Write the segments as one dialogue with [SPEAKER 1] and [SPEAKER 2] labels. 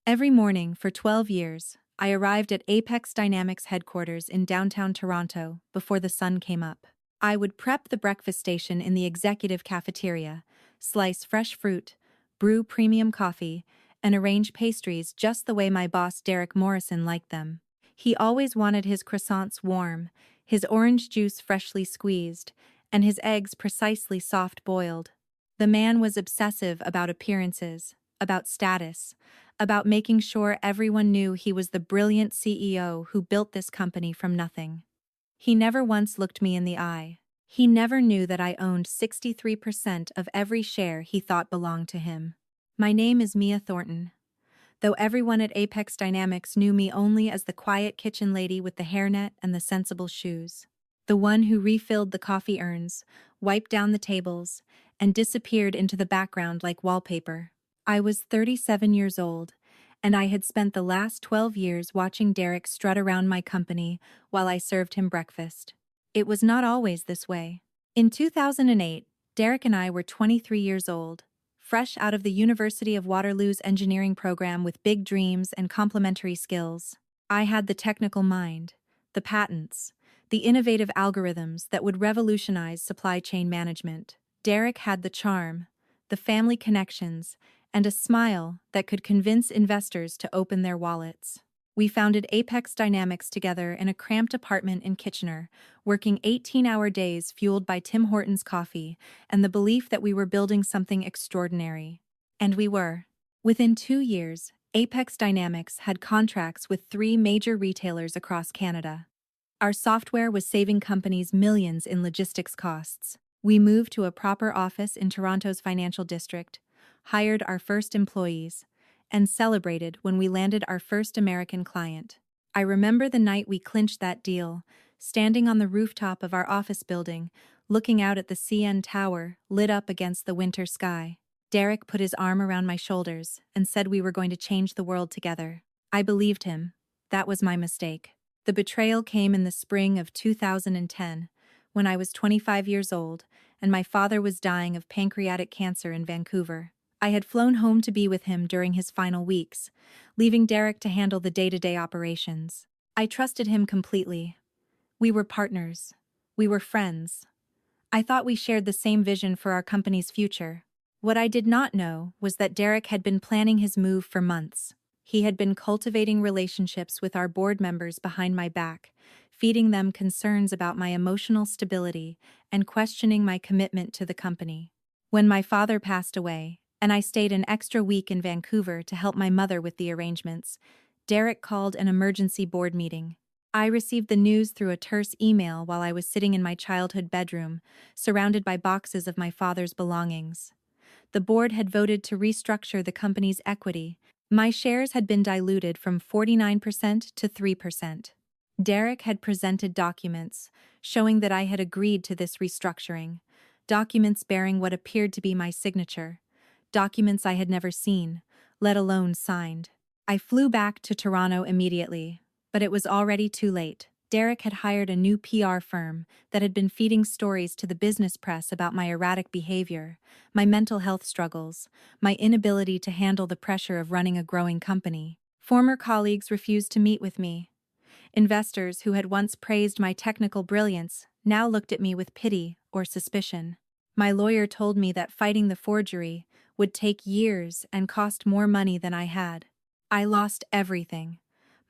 [SPEAKER 1] Every morning for 12 years, I arrived at Apex Dynamics headquarters in downtown Toronto before the sun came up. I would prep the breakfast station in the executive cafeteria, slice fresh fruit, brew premium coffee, and arrange pastries just the way my boss Derek Morrison liked them. He always wanted his croissants warm, his orange juice freshly squeezed, and his eggs precisely soft-boiled. The man was obsessive about appearances, about status, about making sure everyone knew he was the brilliant CEO who built this company from nothing. He never once looked me in the eye. He never knew that I owned 63% of every share he thought belonged to him. My name is Mia Thornton, though everyone at Apex Dynamics knew me only as the quiet kitchen lady with the hairnet and the sensible shoes. The one who refilled the coffee urns, wiped down the tables, and disappeared into the background like wallpaper. I was 37 years old, and I had spent the last 12 years watching Derek strut around my company while I served him breakfast. It was not always this way. In 2008, Derek and I were 23 years old, fresh out of the University of Waterloo's engineering program with big dreams and complementary skills. I had the technical mind, the patents, the innovative algorithms that would revolutionize supply chain management. Derek had the charm, the family connections, and a smile that could convince investors to open their wallets. We founded Apex Dynamics together in a cramped apartment in Kitchener, working 18-hour days fueled by Tim Hortons coffee and the belief that we were building something extraordinary. And we were. Within 2 years, Apex Dynamics had contracts with 3 major retailers across Canada. Our software was saving companies millions in logistics costs. We moved to a proper office in Toronto's financial district, hired our first employees, and celebrated when we landed our first American client. I remember the night we clinched that deal, standing on the rooftop of our office building, looking out at the CN Tower lit up against the winter sky. Derek put his arm around my shoulders and said we were going to change the world together. I believed him. That was my mistake. The betrayal came in the spring of 2010, when I was 25 years old and my father was dying of pancreatic cancer in Vancouver. I had flown home to be with him during his final weeks, leaving Derek to handle the day-to-day operations. I trusted him completely. We were partners. We were friends. I thought we shared the same vision for our company's future. What I did not know was that Derek had been planning his move for months. He had been cultivating relationships with our board members behind my back, feeding them concerns about my emotional stability and questioning my commitment to the company. When my father passed away, and I stayed an extra week in Vancouver to help my mother with the arrangements, Derek called an emergency board meeting. I received the news through a terse email while I was sitting in my childhood bedroom, surrounded by boxes of my father's belongings. The board had voted to restructure the company's equity. My shares had been diluted from 49% to 3%. Derek had presented documents showing that I had agreed to this restructuring, documents bearing what appeared to be my signature, documents I had never seen, let alone signed. I flew back to Toronto immediately, but it was already too late. Derek had hired a new PR firm that had been feeding stories to the business press about my erratic behavior, my mental health struggles, my inability to handle the pressure of running a growing company. Former colleagues refused to meet with me. Investors who had once praised my technical brilliance now looked at me with pity or suspicion. My lawyer told me that fighting the forgery would take years and cost more money than I had. I lost everything: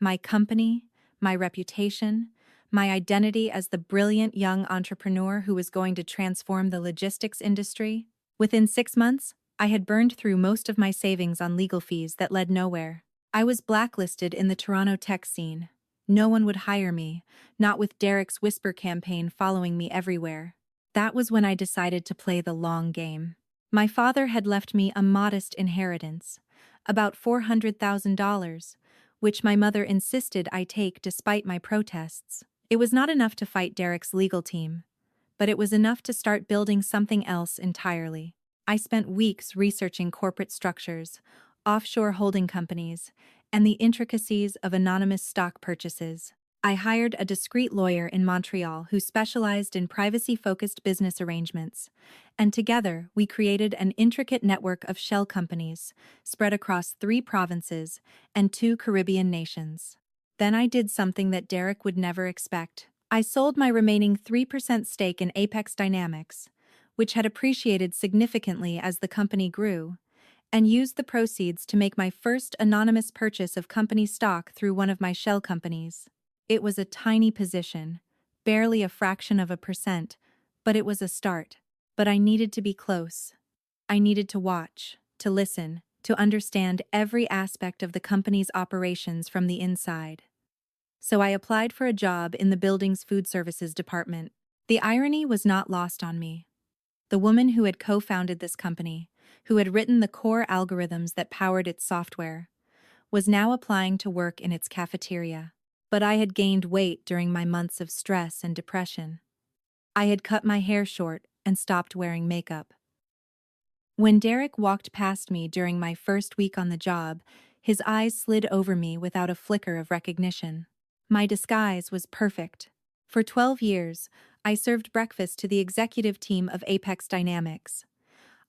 [SPEAKER 1] my company, my reputation, my identity as the brilliant young entrepreneur who was going to transform the logistics industry. Within 6 months, I had burned through most of my savings on legal fees that led nowhere. I was blacklisted in the Toronto tech scene. No one would hire me, not with Derek's whisper campaign following me everywhere. That was when I decided to play the long game. My father had left me a modest inheritance, about $400,000, which my mother insisted I take despite my protests. It was not enough to fight Derek's legal team, but it was enough to start building something else entirely. I spent weeks researching corporate structures, offshore holding companies, and the intricacies of anonymous stock purchases. I hired a discreet lawyer in Montreal who specialized in privacy-focused business arrangements, and together we created an intricate network of shell companies spread across 3 provinces and 2 Caribbean nations. Then I did something that Derek would never expect. I sold my remaining 3% stake in Apex Dynamics, which had appreciated significantly as the company grew, and used the proceeds to make my first anonymous purchase of company stock through one of my shell companies. It was a tiny position, barely a fraction of a percent, but it was a start. But I needed to be close. I needed to watch, to listen, to understand every aspect of the company's operations from the inside. So I applied for a job in the building's food services department. The irony was not lost on me. The woman who had co-founded this company, who had written the core algorithms that powered its software, was now applying to work in its cafeteria. But I had gained weight during my months of stress and depression. I had cut my hair short and stopped wearing makeup. When Derek walked past me during my first week on the job, his eyes slid over me without a flicker of recognition. My disguise was perfect. For 12 years, I served breakfast to the executive team of Apex Dynamics.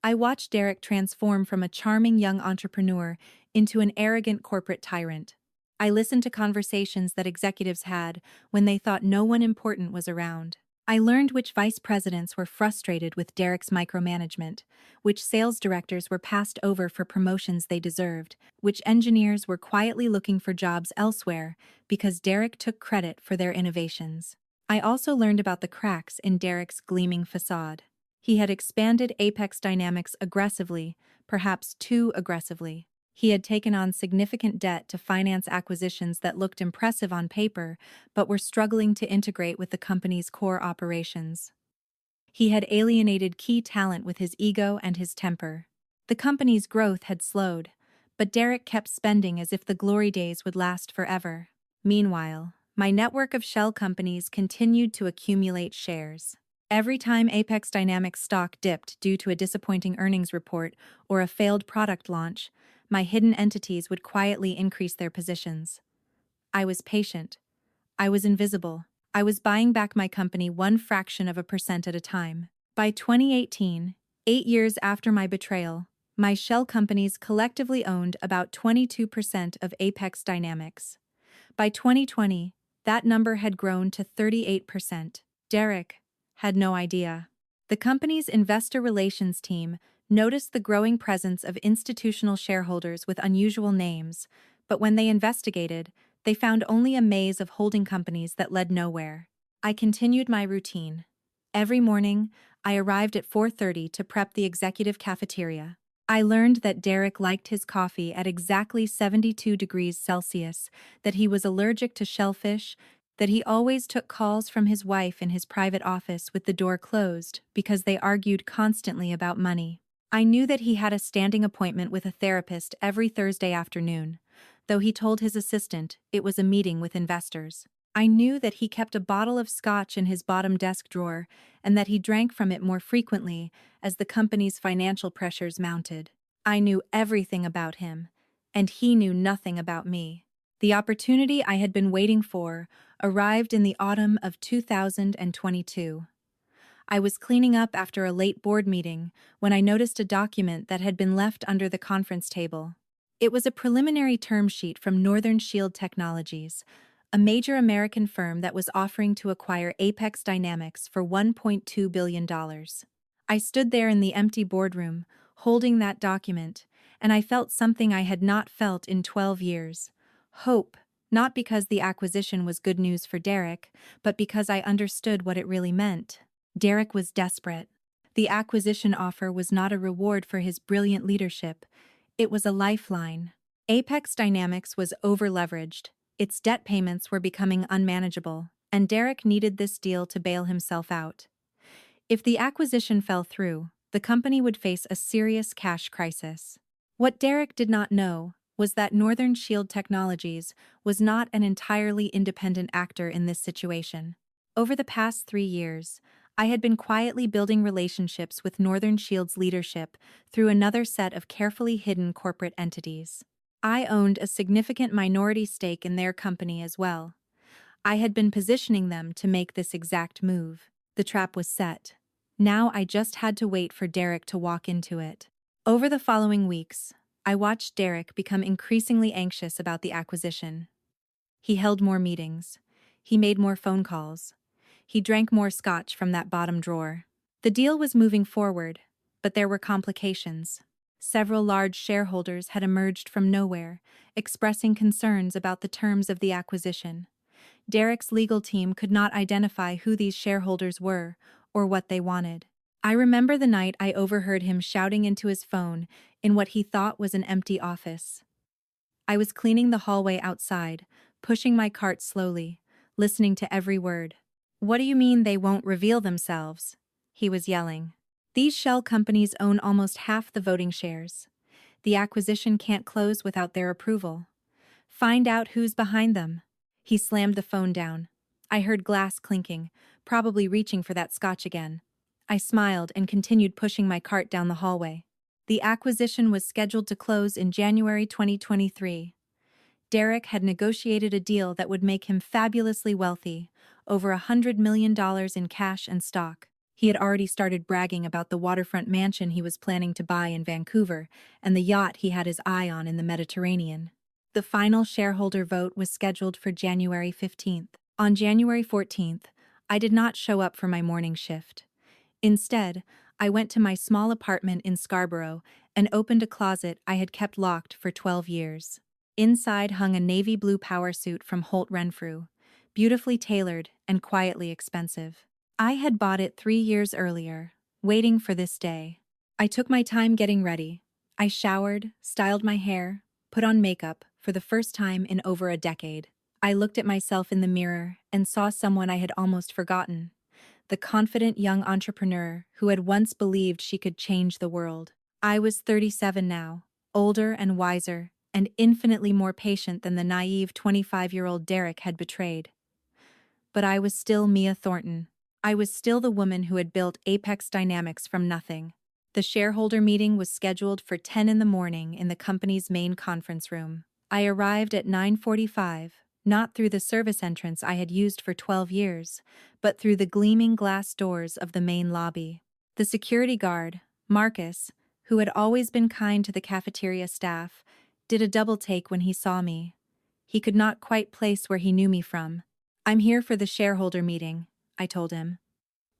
[SPEAKER 1] I watched Derek transform from a charming young entrepreneur into an arrogant corporate tyrant. I listened to conversations that executives had when they thought no one important was around. I learned which vice presidents were frustrated with Derek's micromanagement, which sales directors were passed over for promotions they deserved, which engineers were quietly looking for jobs elsewhere because Derek took credit for their innovations. I also learned about the cracks in Derek's gleaming facade. He had expanded Apex Dynamics aggressively, perhaps too aggressively. He had taken on significant debt to finance acquisitions that looked impressive on paper, but were struggling to integrate with the company's core operations. He had alienated key talent with his ego and his temper. The company's growth had slowed, but Derek kept spending as if the glory days would last forever. Meanwhile, my network of shell companies continued to accumulate shares. Every time Apex Dynamics stock dipped due to a disappointing earnings report or a failed product launch, my hidden entities would quietly increase their positions. I was patient. I was invisible. I was buying back my company 0.01% at a time. By 2018, 8 years after my betrayal, my shell companies collectively owned about 22% of Apex Dynamics. By 2020, that number had grown to 38%. Derek had no idea. The company's investor relations team noticed the growing presence of institutional shareholders with unusual names, but when they investigated, they found only a maze of holding companies that led nowhere. I continued my routine. Every morning, I arrived at 4:30 to prep the executive cafeteria. I learned that Derek liked his coffee at exactly 72 degrees Celsius, that he was allergic to shellfish, that he always took calls from his wife in his private office with the door closed because they argued constantly about money. I knew that he had a standing appointment with a therapist every Thursday afternoon, though he told his assistant it was a meeting with investors. I knew that he kept a bottle of scotch in his bottom desk drawer and that he drank from it more frequently as the company's financial pressures mounted. I knew everything about him, and he knew nothing about me. The opportunity I had been waiting for arrived in the autumn of 2022. I was cleaning up after a late board meeting when I noticed a document that had been left under the conference table. It was a preliminary term sheet from Northern Shield Technologies, a major American firm that was offering to acquire Apex Dynamics for $1.2 billion. I stood there in the empty boardroom, holding that document, and I felt something I had not felt in 12 years. Hope, not because the acquisition was good news for Derek, but because I understood what it really meant. Derek was desperate. The acquisition offer was not a reward for his brilliant leadership. It was a lifeline. Apex Dynamics was over-leveraged. Its debt payments were becoming unmanageable, and Derek needed this deal to bail himself out. If the acquisition fell through, the company would face a serious cash crisis. What Derek did not know was that Northern Shield Technologies was not an entirely independent actor in this situation. Over the past 3 years, I had been quietly building relationships with Northern Shield's leadership through another set of carefully hidden corporate entities. I owned a significant minority stake in their company as well. I had been positioning them to make this exact move. The trap was set. Now I just had to wait for Derek to walk into it. Over the following weeks, I watched Derek become increasingly anxious about the acquisition. He held more meetings. He made more phone calls. He drank more scotch from that bottom drawer. The deal was moving forward, but there were complications. Several large shareholders had emerged from nowhere, expressing concerns about the terms of the acquisition. Derek's legal team could not identify who these shareholders were or what they wanted. I remember the night I overheard him shouting into his phone in what he thought was an empty office. I was cleaning the hallway outside, pushing my cart slowly, listening to every word. "What do you mean they won't reveal themselves?" he was yelling. "These shell companies own almost half the voting shares. The acquisition can't close without their approval. Find out who's behind them." He slammed the phone down. I heard glass clinking, probably reaching for that scotch again. I smiled and continued pushing my cart down the hallway. The acquisition was scheduled to close in January 2023. Derek had negotiated a deal that would make him fabulously wealthy, over $100 million in cash and stock. He had already started bragging about the waterfront mansion he was planning to buy in Vancouver and the yacht he had his eye on in the Mediterranean. The final shareholder vote was scheduled for January 15th. On January 14th, I did not show up for my morning shift. Instead, I went to my small apartment in Scarborough and opened a closet I had kept locked for 12 years. Inside hung a navy blue power suit from Holt Renfrew, beautifully tailored and quietly expensive. I had bought it 3 years earlier, waiting for this day. I took my time getting ready. I showered, styled my hair, put on makeup for the first time in over a decade. I looked at myself in the mirror and saw someone I had almost forgotten. The confident young entrepreneur who had once believed she could change the world. I was 37 now, older and wiser, and infinitely more patient than the naive 25-year-old Derek had betrayed. But I was still Mia Thornton. I was still the woman who had built Apex Dynamics from nothing. The shareholder meeting was scheduled for 10 in the morning in the company's main conference room. I arrived at 9:45, not through the service entrance I had used for 12 years, but through the gleaming glass doors of the main lobby. The security guard, Marcus, who had always been kind to the cafeteria staff, did a double take when he saw me. He could not quite place where he knew me from. "I'm here for the shareholder meeting," I told him.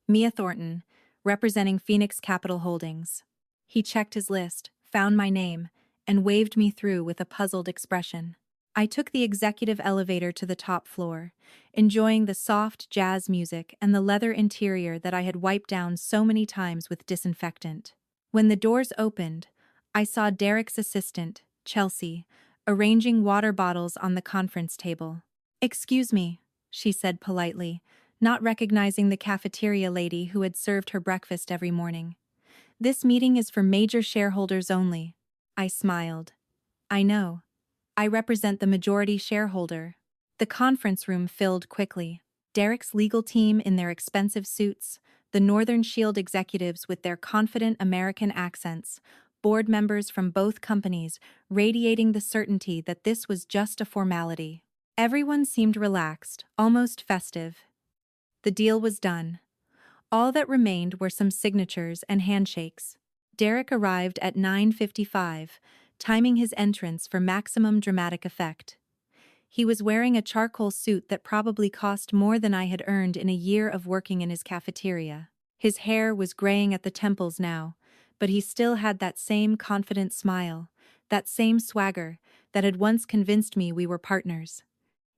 [SPEAKER 1] "Mia Thornton, representing Phoenix Capital Holdings." He checked his list, found my name, and waved me through with a puzzled expression. I took the executive elevator to the top floor, enjoying the soft jazz music and the leather interior that I had wiped down so many times with disinfectant. When the doors opened, I saw Derek's assistant, Chelsea, arranging water bottles on the conference table. "Excuse me," she said politely, not recognizing the cafeteria lady who had served her breakfast every morning. "This meeting is for major shareholders only." I smiled. "I know. I represent the majority shareholder." The conference room filled quickly. Derek's legal team in their expensive suits, the Northern Shield executives with their confident American accents, board members from both companies radiating the certainty that this was just a formality. Everyone seemed relaxed, almost festive. The deal was done. All that remained were some signatures and handshakes. Derek arrived at 9:55, timing his entrance for maximum dramatic effect. He was wearing a charcoal suit that probably cost more than I had earned in a year of working in his cafeteria. His hair was graying at the temples now, but he still had that same confident smile, that same swagger that had once convinced me we were partners.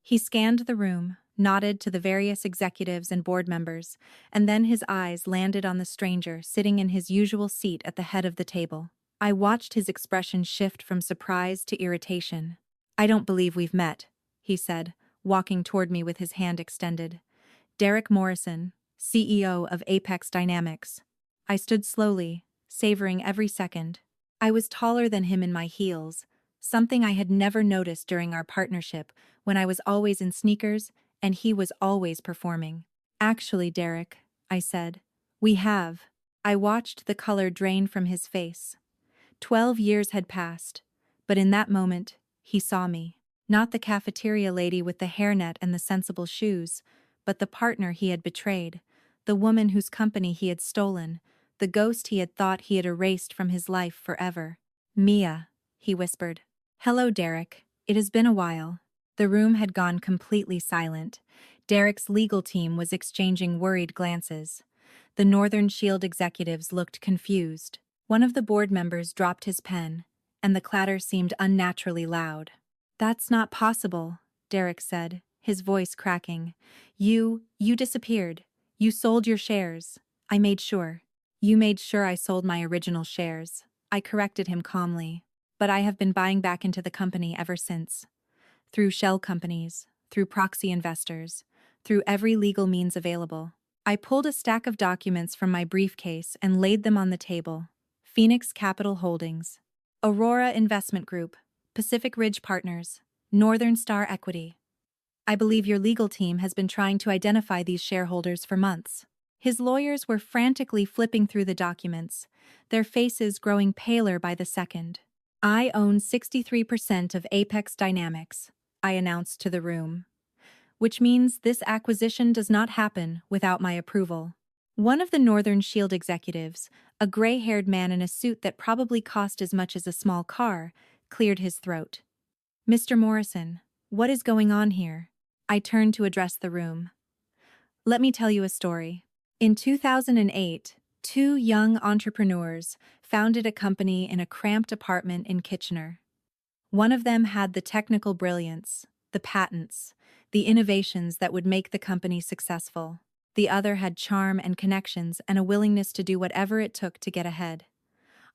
[SPEAKER 1] He scanned the room, nodded to the various executives and board members, and then his eyes landed on the stranger sitting in his usual seat at the head of the table. I watched his expression shift from surprise to irritation. "I don't believe we've met," he said, walking toward me with his hand extended. "Derek Morrison, CEO of Apex Dynamics." I stood slowly, savoring every second. I was taller than him in my heels, something I had never noticed during our partnership when I was always in sneakers and he was always performing. "Actually, Derek," I said, "we have." I watched the color drain from his face. 12 years had passed, but in that moment, he saw me. Not the cafeteria lady with the hairnet and the sensible shoes, but the partner he had betrayed, the woman whose company he had stolen, the ghost he had thought he had erased from his life forever. "Mia," he whispered. "Hello, Derek. It has been a while." The room had gone completely silent. Derek's legal team was exchanging worried glances. The Northern Shield executives looked confused. One of the board members dropped his pen, and the clatter seemed unnaturally loud. "That's not possible," Derek said, his voice cracking. You disappeared. You sold your shares. I made sure." "You made sure I sold my original shares," I corrected him calmly. "But I have been buying back into the company ever since. Through shell companies, through proxy investors, through every legal means available." I pulled a stack of documents from my briefcase and laid them on the table. Phoenix Capital Holdings, Aurora Investment Group, Pacific Ridge Partners, Northern Star Equity. "I believe your legal team has been trying to identify these shareholders for months." His lawyers were frantically flipping through the documents, their faces growing paler by the second. "I own 63% of Apex Dynamics," I announced to the room. "Which means this acquisition does not happen without my approval." One of the Northern Shield executives, a gray-haired man in a suit that probably cost as much as a small car, cleared his throat. "Mr. Morrison, what is going on here?" I turned to address the room. "Let me tell you a story. In 2008, two young entrepreneurs founded a company in a cramped apartment in Kitchener. One of them had the technical brilliance, the patents, the innovations that would make the company successful. The other had charm and connections and a willingness to do whatever it took to get ahead."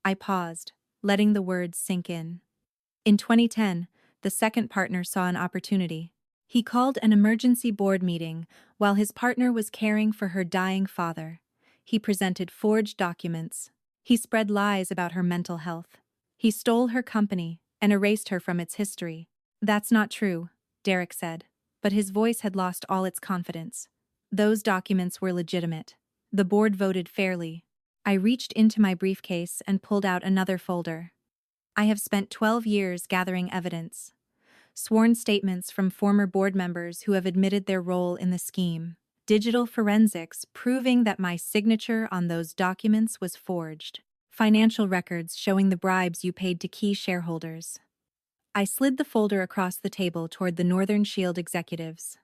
[SPEAKER 1] I paused, letting the words sink in. In 2010, the second partner saw an opportunity. He called an emergency board meeting while his partner was caring for her dying father. He presented forged documents. He spread lies about her mental health. He stole her company and erased her from its history. "That's not true," Derek said, but his voice had lost all its confidence. "Those documents were legitimate. The board voted fairly." I reached into my briefcase and pulled out another folder. "I have spent 12 years gathering evidence. Sworn statements from former board members who have admitted their role in the scheme. Digital forensics proving that my signature on those documents was forged. Financial records showing the bribes you paid to key shareholders." I slid the folder across the table toward the Northern Shield executives.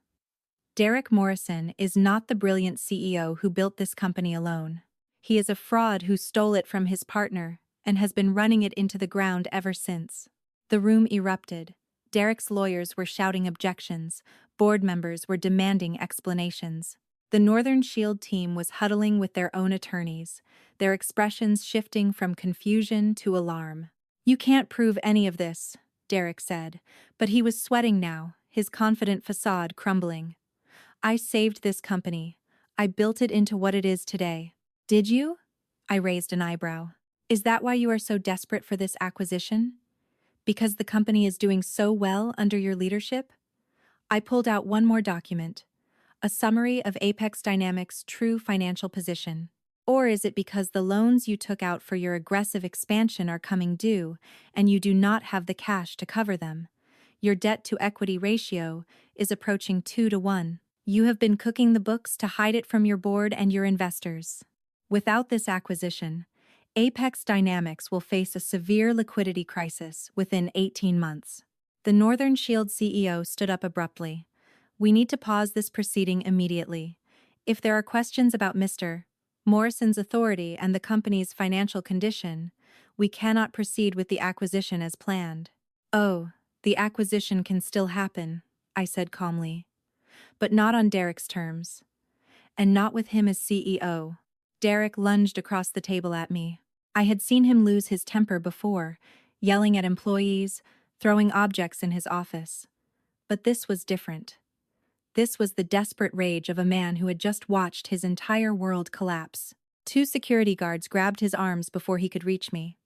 [SPEAKER 1] "Derek Morrison is not the brilliant CEO who built this company alone. He is a fraud who stole it from his partner and has been running it into the ground ever since." The room erupted. Derek's lawyers were shouting objections. Board members were demanding explanations. The Northern Shield team was huddling with their own attorneys, their expressions shifting from confusion to alarm. "You can't prove any of this," Derek said, but he was sweating now, his confident facade crumbling. "I saved this company. I built it into what it is today." "Did you?" I raised an eyebrow. "Is that why you are so desperate for this acquisition? Because the company is doing so well under your leadership?" I pulled out one more document, a summary of Apex Dynamics' true financial position. "Or is it because the loans you took out for your aggressive expansion are coming due, and you do not have the cash to cover them? Your debt-to-equity ratio is approaching 2-to-1. You have been cooking the books to hide it from your board and your investors. Without this acquisition, Apex Dynamics will face a severe liquidity crisis within 18 months. The Northern Shield CEO stood up abruptly. "We need to pause this proceeding immediately. If there are questions about Mr. Morrison's authority and the company's financial condition, we cannot proceed with the acquisition as planned." "Oh, the acquisition can still happen," I said calmly. "But not on Derek's terms. And not with him as CEO." Derek lunged across the table at me. I had seen him lose his temper before, yelling at employees, throwing objects in his office. But this was different. This was the desperate rage of a man who had just watched his entire world collapse. Two security guards grabbed his arms before he could reach me.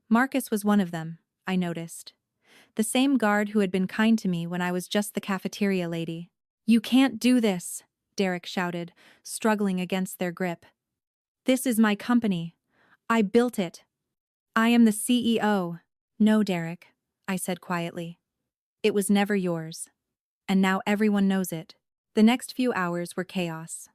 [SPEAKER 1] Marcus was one of them, I noticed. The same guard who had been kind to me when I was just the cafeteria lady. "You can't do this," Derek shouted, struggling against their grip. "This is my company. I built it. I am the CEO." "No, Derek," I said quietly. It was never yours. And now everyone knows it. The next few hours were chaos.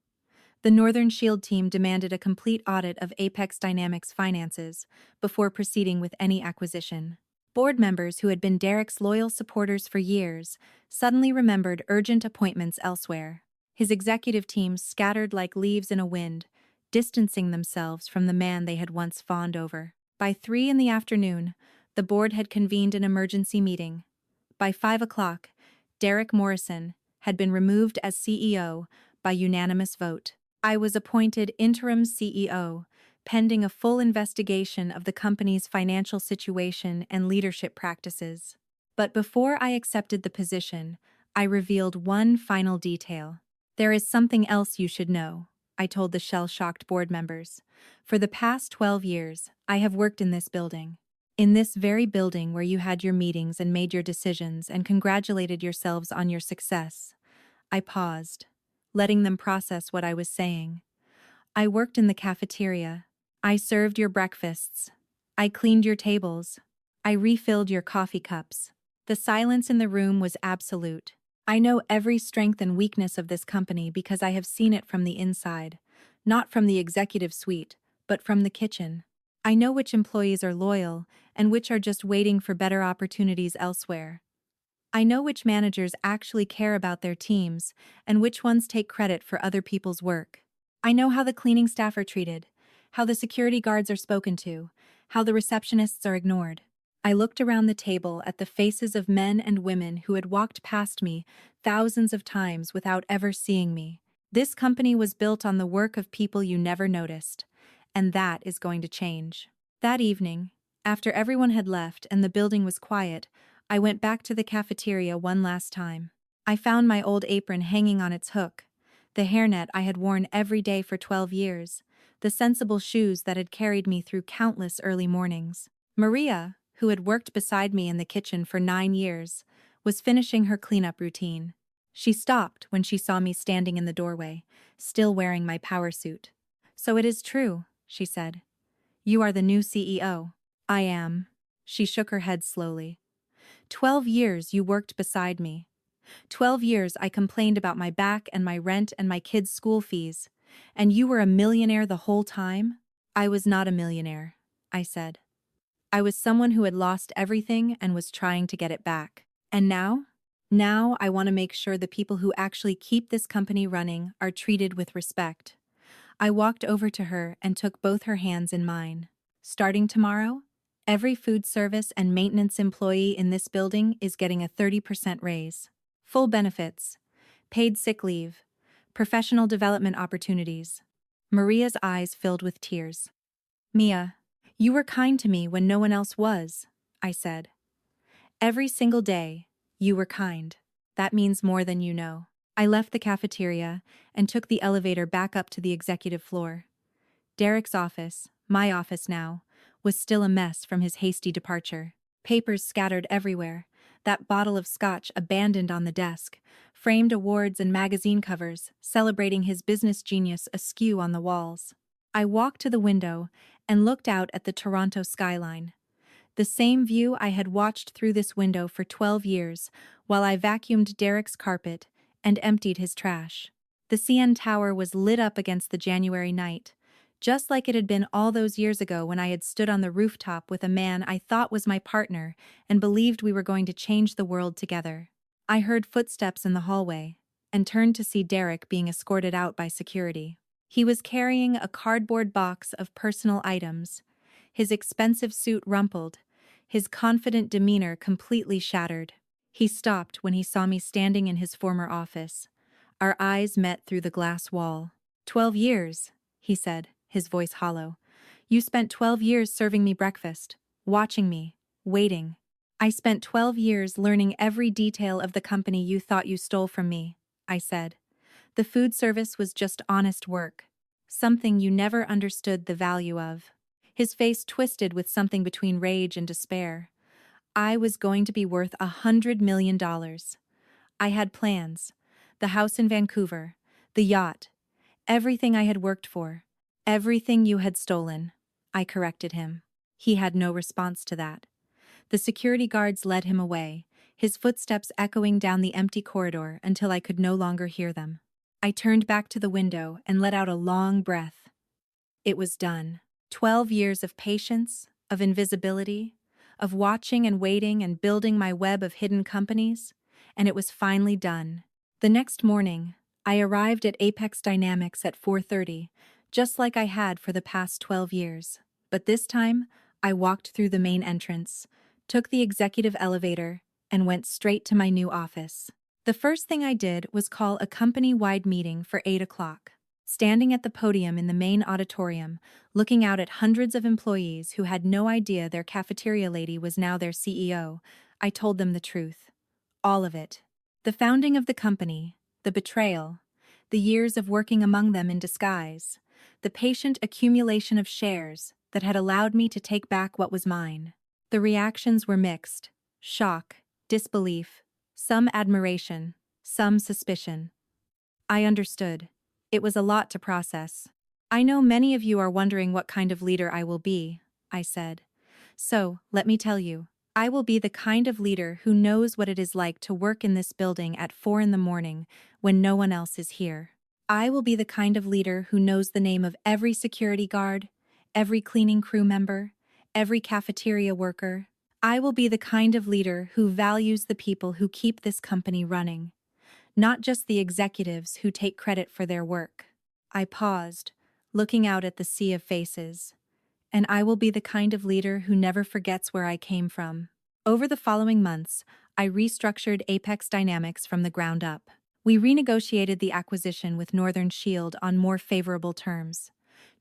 [SPEAKER 1] The Northern Shield team demanded a complete audit of Apex Dynamics' finances before proceeding with any acquisition. Board members who had been Derek's loyal supporters for years suddenly remembered urgent appointments elsewhere. His executive team scattered like leaves in a wind, distancing themselves from the man they had once fawned over. By 3 in the afternoon, the board had convened an emergency meeting. By 5 o'clock, Derek Morrison had been removed as CEO by unanimous vote. I was appointed interim CEO, pending a full investigation of the company's financial situation and leadership practices. But before I accepted the position, I revealed one final detail. There is something else you should know, I told the shell-shocked board members. For the past 12 years, I have worked in this building. In this very building where you had your meetings and made your decisions and congratulated yourselves on your success. I paused, letting them process what I was saying. I worked in the cafeteria. I served your breakfasts. I cleaned your tables. I refilled your coffee cups. The silence in the room was absolute. I know every strength and weakness of this company because I have seen it from the inside, not from the executive suite, but from the kitchen. I know which employees are loyal and which are just waiting for better opportunities elsewhere. I know which managers actually care about their teams and which ones take credit for other people's work. I know how the cleaning staff are treated, how the security guards are spoken to, how the receptionists are ignored. I looked around the table at the faces of men and women who had walked past me thousands of times without ever seeing me. This company was built on the work of people you never noticed, and that is going to change. That evening, after everyone had left and the building was quiet, I went back to the cafeteria one last time. I found my old apron hanging on its hook, the hairnet I had worn every day for 12 years, the sensible shoes that had carried me through countless early mornings. Maria, who had worked beside me in the kitchen for 9 years, was finishing her cleanup routine. She stopped when she saw me standing in the doorway, still wearing my power suit. "So it is true," she said. "You are the new CEO." "I am." She shook her head slowly. 12 years you worked beside me. 12 years I complained about my back and my rent and my kids' school fees. And you were a millionaire the whole time? "I was not a millionaire," I said. "I was someone who had lost everything and was trying to get it back. And now? Now I want to make sure the people who actually keep this company running are treated with respect." I walked over to her and took both her hands in mine. "Starting tomorrow, every food service and maintenance employee in this building is getting a 30% raise. Full benefits, paid sick leave, professional development opportunities." Maria's eyes filled with tears. "Mia, you were kind to me when no one else was," I said. "Every single day, you were kind. That means more than you know." I left the cafeteria and took the elevator back up to the executive floor. Derek's office, my office now, was still a mess from his hasty departure. Papers scattered everywhere, that bottle of scotch abandoned on the desk, framed awards and magazine covers celebrating his business genius askew on the walls. I walked to the window and looked out at the Toronto skyline. The same view I had watched through this window for 12 years while I vacuumed Derek's carpet and emptied his trash. The CN Tower was lit up against the January night, just like it had been all those years ago when I had stood on the rooftop with a man I thought was my partner and believed we were going to change the world together. I heard footsteps in the hallway and turned to see Derek being escorted out by security. He was carrying a cardboard box of personal items, his expensive suit rumpled, his confident demeanor completely shattered. He stopped when he saw me standing in his former office. Our eyes met through the glass wall. 12 years, he said, his voice hollow. "You spent 12 years serving me breakfast, watching me, waiting. I spent 12 years learning every detail of the company you thought you stole from me," I said. "The food service was just honest work, something you never understood the value of." His face twisted with something between rage and despair. I was going to be worth $100 million. I had plans. The house in Vancouver, the yacht, everything I had worked for, everything you had stolen. I corrected him. He had no response to that. The security guards led him away, his footsteps echoing down the empty corridor until I could no longer hear them. I turned back to the window and let out a long breath. It was done. 12 years of patience, of invisibility, of watching and waiting and building my web of hidden companies, and it was finally done. The next morning, I arrived at Apex Dynamics at 4:30, just like I had for the past 12 years. But this time, I walked through the main entrance, took the executive elevator, and went straight to my new office. The first thing I did was call a company-wide meeting for 8 o'clock. Standing at the podium in the main auditorium, looking out at hundreds of employees who had no idea their cafeteria lady was now their CEO, I told them the truth. All of it. The founding of the company, the betrayal, the years of working among them in disguise, the patient accumulation of shares that had allowed me to take back what was mine. The reactions were mixed: shock, disbelief, some admiration, some suspicion. I understood. It was a lot to process. I know many of you are wondering what kind of leader I will be, I said. So, let me tell you. I will be the kind of leader who knows what it is like to work in this building at 4 in the morning when no one else is here. I will be the kind of leader who knows the name of every security guard, every cleaning crew member, every cafeteria worker. I will be the kind of leader who values the people who keep this company running, not just the executives who take credit for their work. I paused, looking out at the sea of faces. And I will be the kind of leader who never forgets where I came from. Over the following months, I restructured Apex Dynamics from the ground up. We renegotiated the acquisition with Northern Shield on more favorable terms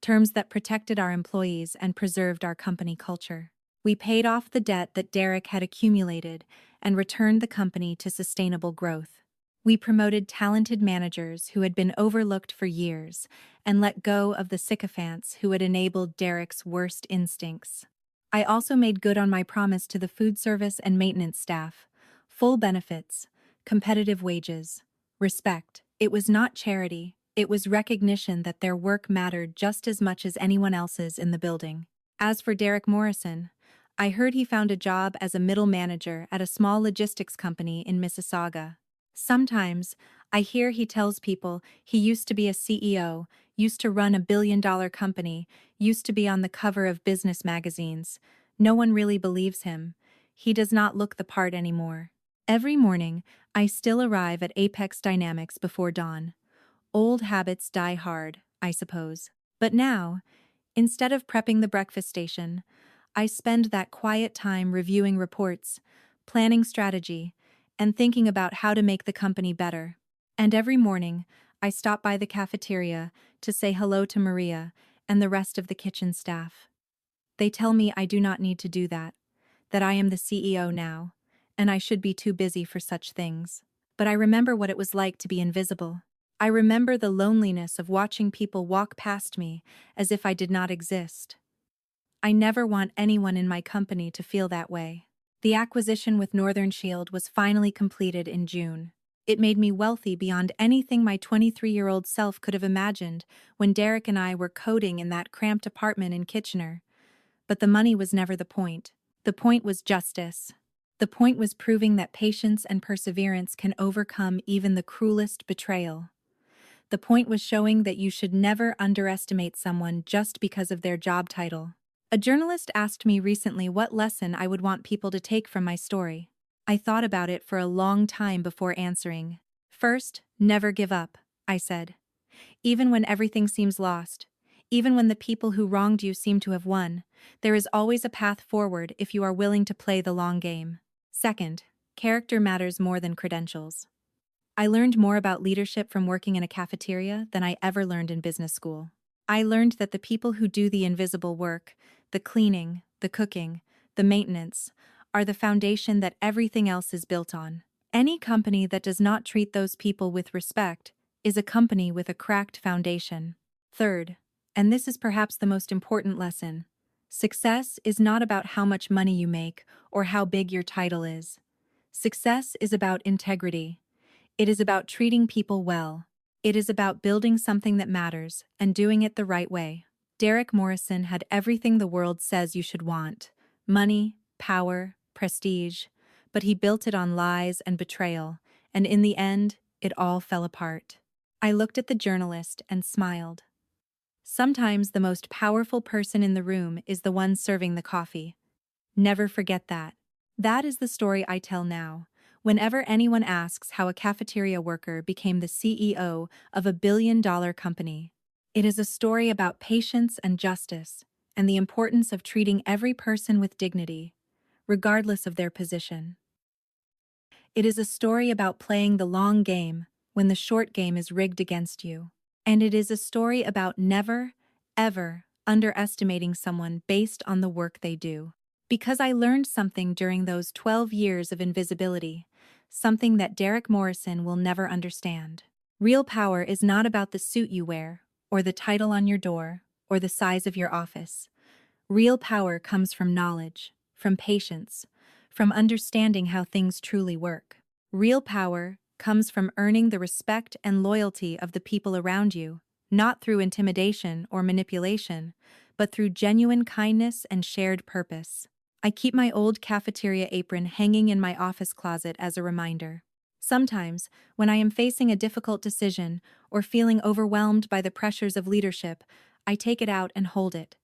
[SPEAKER 1] that protected our employees and preserved our company culture. We paid off the debt that Derek had accumulated and returned the company to sustainable growth. We promoted talented managers who had been overlooked for years and let go of the sycophants who had enabled Derek's worst instincts. I also made good on my promise to the food service and maintenance staff: full benefits, competitive wages, respect. It was not charity, it was recognition that their work mattered just as much as anyone else's in the building. As for Derek Morrison, I heard he found a job as a middle manager at a small logistics company in Mississauga. Sometimes, I hear he tells people he used to be a CEO, used to run a billion-dollar company, used to be on the cover of business magazines. No one really believes him. He does not look the part anymore. Every morning, I still arrive at Apex Dynamics before dawn. Old habits die hard, I suppose. But now, instead of prepping the breakfast station, I spend that quiet time reviewing reports, planning strategy, and thinking about how to make the company better. And every morning, I stop by the cafeteria to say hello to Maria and the rest of the kitchen staff. They tell me I do not need to do that I am the CEO now, and I should be too busy for such things. But I remember what it was like to be invisible. I remember the loneliness of watching people walk past me as if I did not exist. I never want anyone in my company to feel that way. The acquisition with Northern Shield was finally completed in June. It made me wealthy beyond anything my 23-year-old self could have imagined when Derek and I were coding in that cramped apartment in Kitchener. But the money was never the point. The point was justice. The point was proving that patience and perseverance can overcome even the cruelest betrayal. The point was showing that you should never underestimate someone just because of their job title. A journalist asked me recently what lesson I would want people to take from my story. I thought about it for a long time before answering. First, never give up, I said. Even when everything seems lost, even when the people who wronged you seem to have won, there is always a path forward if you are willing to play the long game. Second, character matters more than credentials. I learned more about leadership from working in a cafeteria than I ever learned in business school. I learned that the people who do the invisible work, the cleaning, the cooking, the maintenance, are the foundation that everything else is built on. Any company that does not treat those people with respect is a company with a cracked foundation. Third, and this is perhaps the most important lesson, success is not about how much money you make or how big your title is. Success is about integrity. It is about treating people well. It is about building something that matters and doing it the right way. Derek Morrison had everything the world says you should want: money, power, prestige. but he built it on lies and betrayal, and in the end, it all fell apart. I looked at the journalist and smiled. Sometimes the most powerful person in the room is the one serving the coffee. Never forget that. That is the story I tell now. Whenever anyone asks how a cafeteria worker became the CEO of a billion-dollar company, it is a story about patience and justice, and the importance of treating every person with dignity, regardless of their position. It is a story about playing the long game when the short game is rigged against you. And it is a story about never, ever underestimating someone based on the work they do. Because I learned something during those 12 years of invisibility, something that Derek Morrison will never understand. Real power is not about the suit you wear, or the title on your door, or the size of your office. Real power comes from knowledge, from patience, from understanding how things truly work. Real power comes from earning the respect and loyalty of the people around you, not through intimidation or manipulation, but through genuine kindness and shared purpose. I keep my old cafeteria apron hanging in my office closet as a reminder. Sometimes, when I am facing a difficult decision or feeling overwhelmed by the pressures of leadership, I take it out and hold it.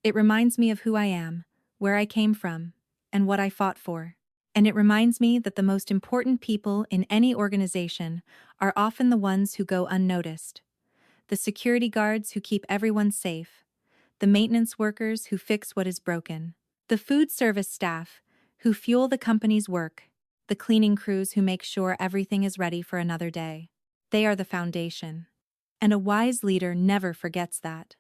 [SPEAKER 1] It reminds me of who I am, where I came from, and what I fought for. And it reminds me that the most important people in any organization are often the ones who go unnoticed. The security guards who keep everyone safe, the maintenance workers who fix what is broken, the food service staff who fuel the company's work, the cleaning crews who make sure everything is ready for another day. They are the foundation. And a wise leader never forgets that.